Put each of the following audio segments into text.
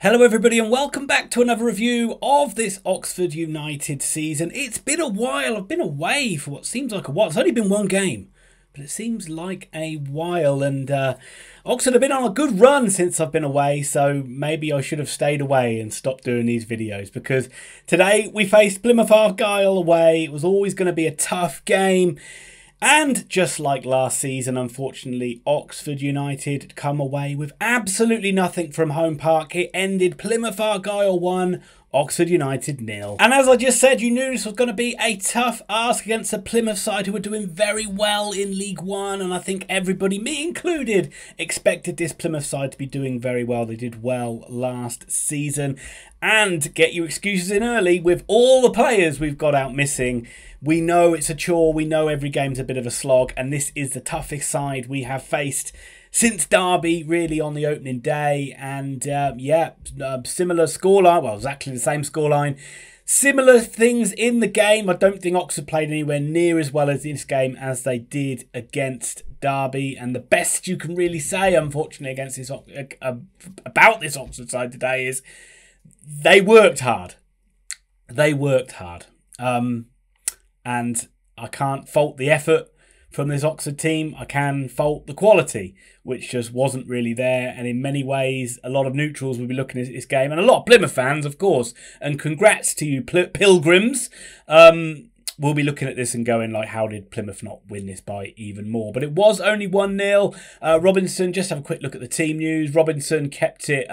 Hello everybody and welcome back to another review of this Oxford United season. It's been a while. I've been away for what seems like a while. It's only been one game, but it seems like a while. And Oxford have been on a good run since I've been away, so maybe I should have stayed away and stopped doing these videos, because today we faced Plymouth Argyle away. It was always going to be a tough game. And just like last season, unfortunately, Oxford United come away with absolutely nothing from home park. It ended Plymouth Argyle 1, Oxford United 0. And as I just said, you knew this was going to be a tough ask against a Plymouth side who were doing very well in League One. And I think everybody, me included, expected this Plymouth side to be doing very well. They did well last season. And get your excuses in early with all the players we've got out missing. We know it's a chore. We know every game's a bit of a slog. And this is the toughest side we have faced since Derby, really, on the opening day. And similar scoreline. Well, exactly the same scoreline. Similar things in the game. I don't think Oxford played anywhere near as well as this game as they did against Derby. And the best you can really say, unfortunately, against this about this Oxford side today is they worked hard. They worked hard. And I can't fault the effort from this Oxford team. I can fault the quality, which just wasn't really there. And in many ways, a lot of neutrals will be looking at this game. And a lot of Plymouth fans, of course. And congrats to you, Pilgrims. We'll be looking at this and going, like, how did Plymouth not win this by even more? But it was only 1-0. Robinson, just have a quick look at the team news. Robinson kept it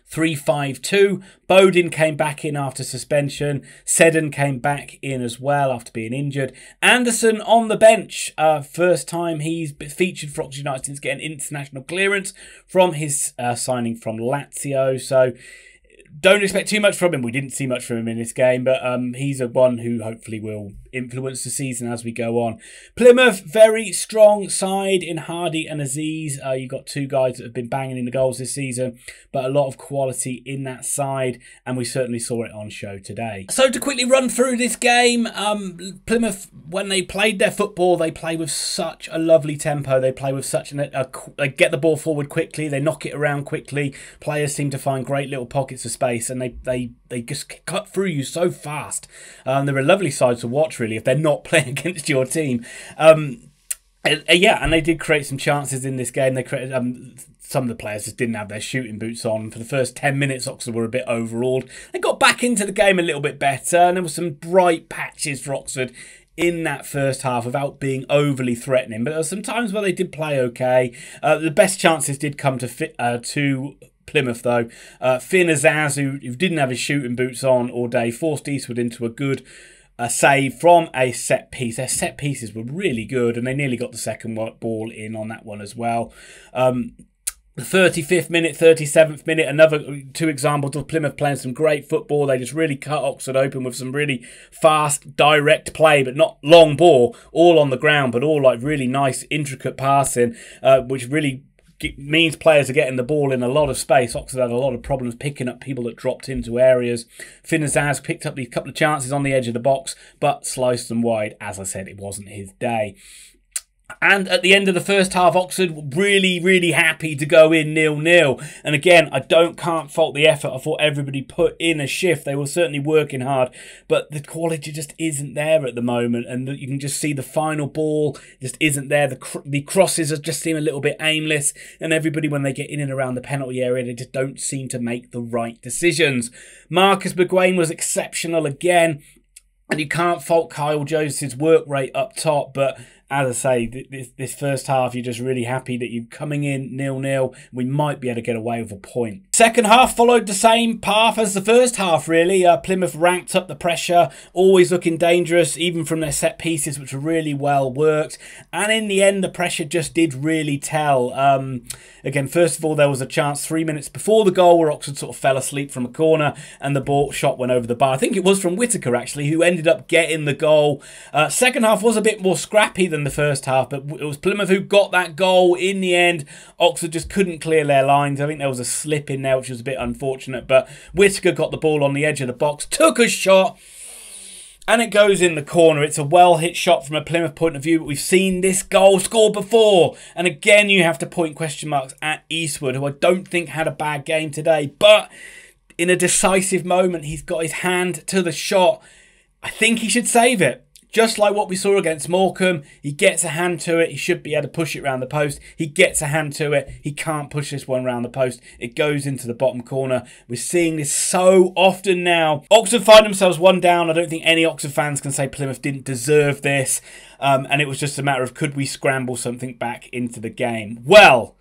3-5-2. Bowden came back in after suspension. Seddon came back in as well after being injured. Anderson on the bench. First time he's featured for Oxford United since getting international clearance from his signing from Lazio. So don't expect too much from him. We didn't see much from him in this game, but he's a one who hopefully will influence the season as we go on. Plymouth, very strong side in Hardy and Aziz. You've got two guys that have been banging in the goals this season, but a lot of quality in that side, and we certainly saw it on show today. So to quickly run through this game, Plymouth, when they played their football, they play with such a lovely tempo. They play with such they get the ball forward quickly, they knock it around quickly. Players seem to find great little pockets of space, and they just cut through you so fast. They're a lovely side to watch, really, if they're not playing against your team. And they did create some chances in this game. They created some of the players just didn't have their shooting boots on. For the first 10 minutes, Oxford were a bit overawed. They got back into the game a little bit better, and there were some bright patches for Oxford in that first half without being overly threatening. But there were some times where they did play okay. The best chances did come to Plymouth, though. Finn Azaz, who didn't have his shooting boots on all day, forced Eastwood into a good save from a set piece. Their set pieces were really good, and they nearly got the second ball in on that one as well. The 35th minute, 37th minute, another two examples of Plymouth playing some great football. They just really cut Oxford open with some really fast, direct play, but not long ball, all on the ground, but all like really nice, intricate passing, which really means players are getting the ball in a lot of space. Oxford had a lot of problems picking up people that dropped into areas. Finn Azaz picked up these couple of chances on the edge of the box, but sliced them wide. As I said, it wasn't his day. And at the end of the first half, Oxford really, really happy to go in 0-0. And again, can't fault the effort. I thought everybody put in a shift. They were certainly working hard, but the quality just isn't there at the moment. And you can just see the final ball just isn't there. The crosses just seem a little bit aimless. And everybody, when they get in and around the penalty area, they just don't seem to make the right decisions. Marcus McGuane was exceptional again. And you can't fault Kyle Joseph's work rate up top, but as I say, this first half, you're just really happy that you're coming in 0-0. We might be able to get away with a point. Second half followed the same path as the first half, really. Plymouth ranked up the pressure, always looking dangerous, even from their set pieces, which were really well worked. And in the end, the pressure just did really tell. Again, first of all, there was a chance 3 minutes before the goal where Oxford sort of fell asleep from a corner and the ball shot went over the bar. I think it was from Whittaker, actually, who ended up getting the goal. Second half was a bit more scrappy than the first half, but it was Plymouth who got that goal in the end. Oxford just couldn't clear their lines. I think there was a slip in there, which was a bit unfortunate, but Whittaker got the ball on the edge of the box, took a shot, And it goes in the corner. It's a well-hit shot from a Plymouth point of view, but we've seen this goal scored before. And again, you have to point question marks at Eastwood, who I don't think had a bad game today. But in a decisive moment, he's got his hand to the shot. I think he should save it. Just like what we saw against Morecambe, he gets a hand to it. He should be able to push it around the post. He gets a hand to it. He can't push this one around the post. It goes into the bottom corner. We're seeing this so often now. Oxford find themselves one down. I don't think any Oxford fans can say Plymouth didn't deserve this. And it was just a matter of, could we scramble something back into the game? Well,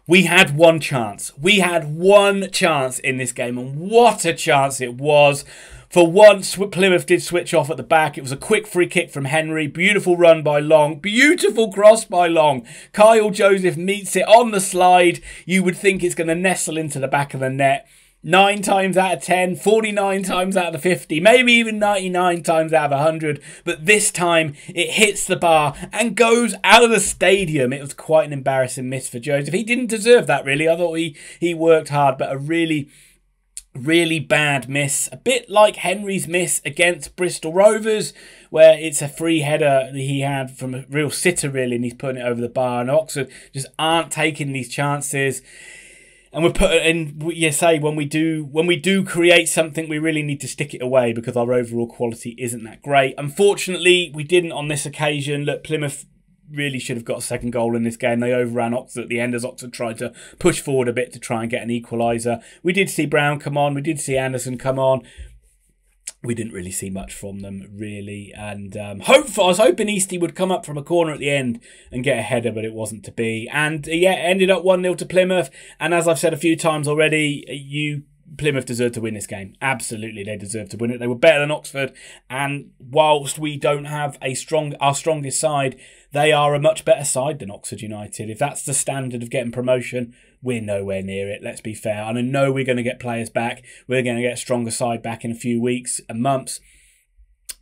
we had one chance. We had one chance in this game. And what a chance it was. For once, Plymouth did switch off at the back. It was a quick free kick from Henry. Beautiful run by Long. Beautiful cross by Long. Kyle Joseph meets it on the slide. You would think it's going to nestle into the back of the net. 9 times out of 10, 49 times out of 50, maybe even 99 times out of 100. But this time, it hits the bar and goes out of the stadium. It was quite an embarrassing miss for Joseph. He didn't deserve that, really. I thought he worked hard, but a really bad miss. A bit like Henry's miss against Bristol Rovers, where it's a free header that he had from a real sitter, really, and he's putting it over the bar. And Oxford just aren't taking these chances. And we're put in, you say, when we do create something, we really need to stick it away because our overall quality isn't that great. Unfortunately, we didn't on this occasion. Look, Plymouth really should have got a second goal in this game. They overran Oxford at the end as Oxford tried to push forward a bit to try and get an equaliser. We did see Brown come on. We did see Anderson come on. We didn't really see much from them, really. And I was hoping Eastie would come up from a corner at the end and get a header, but it wasn't to be. And yeah, it ended up 1-0 to Plymouth. And as I've said a few times already, Plymouth deserved to win this game. Absolutely, they deserved to win it. They were better than Oxford. And whilst we don't have our strongest side, they are a much better side than Oxford United. If that's the standard of getting promotion, we're nowhere near it, let's be fair. And I know we're going to get players back. We're going to get a stronger side back in a few weeks and months.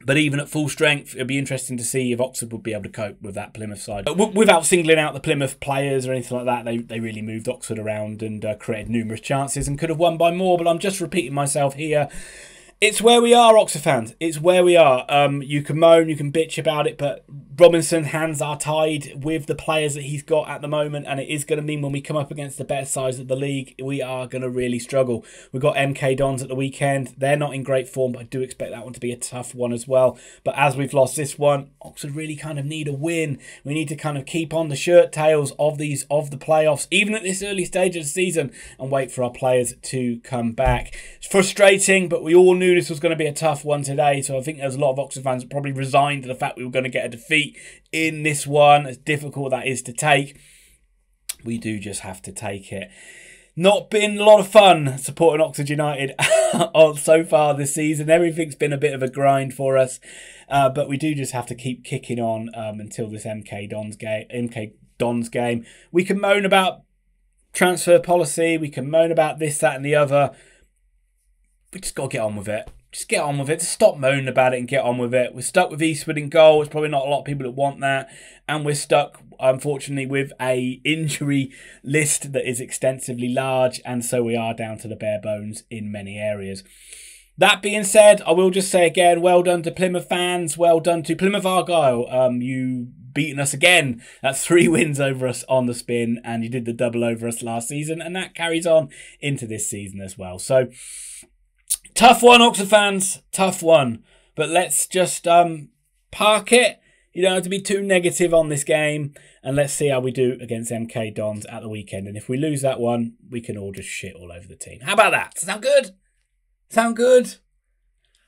But even at full strength, it'll be interesting to see if Oxford would be able to cope with that Plymouth side. Without singling out the Plymouth players or anything like that, they really moved Oxford around and created numerous chances and could have won by more. But I'm just repeating myself here. It's where we are, Oxford fans. It's where we are. You can moan, you can bitch about it, but Robinson's hands are tied with the players that he's got at the moment, and it is going to mean when we come up against the better sides of the league, we are going to really struggle. We've got MK Dons at the weekend. They're not in great form, but I do expect that one to be a tough one as well. But as we've lost this one, Oxford really kind of need a win. We need to kind of keep on the shirt tails of the playoffs, even at this early stage of the season, and wait for our players to come back. It's frustrating, but we all knew this was going to be a tough one today, so I think there's a lot of Oxford fans that probably resigned to the fact we were going to get a defeat in this one. As difficult that is to take, we do just have to take it. Not been a lot of fun supporting Oxford United so far this season. Everything's been a bit of a grind for us, but we do just have to keep kicking on until this MK Dons game. We can moan about transfer policy, we can moan about this, that and the other. We just got to get on with it. Just get on with it. Just stop moaning about it and get on with it. We're stuck with Eastwood in goal. There's probably not a lot of people that want that. And we're stuck, unfortunately, with a injury list that is extensively large. And so we are down to the bare bones in many areas. That being said, I will just say again, well done to Plymouth fans. Well done to Plymouth Argyle. You beaten us again. That's 3 wins over us on the spin. And you did the double over us last season. And that carries on into this season as well. So tough one, Oxford fans. Tough one. But let's just park it. You don't have to be too negative on this game. And let's see how we do against MK Dons at the weekend. And if we lose that one, we can all just shit all over the team. How about that? Sound good? Sound good?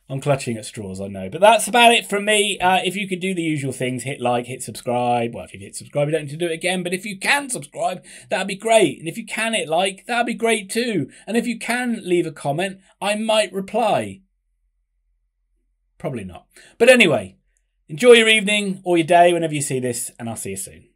I'm clutching at straws, I know. But that's about it from me. If you could do the usual things, hit like, hit subscribe. Well, if you hit subscribe, you don't need to do it again. But if you can subscribe, that'd be great. And if you can hit like, that'd be great too. And if you can leave a comment, I might reply. Probably not. But anyway, enjoy your evening or your day whenever you see this, and I'll see you soon.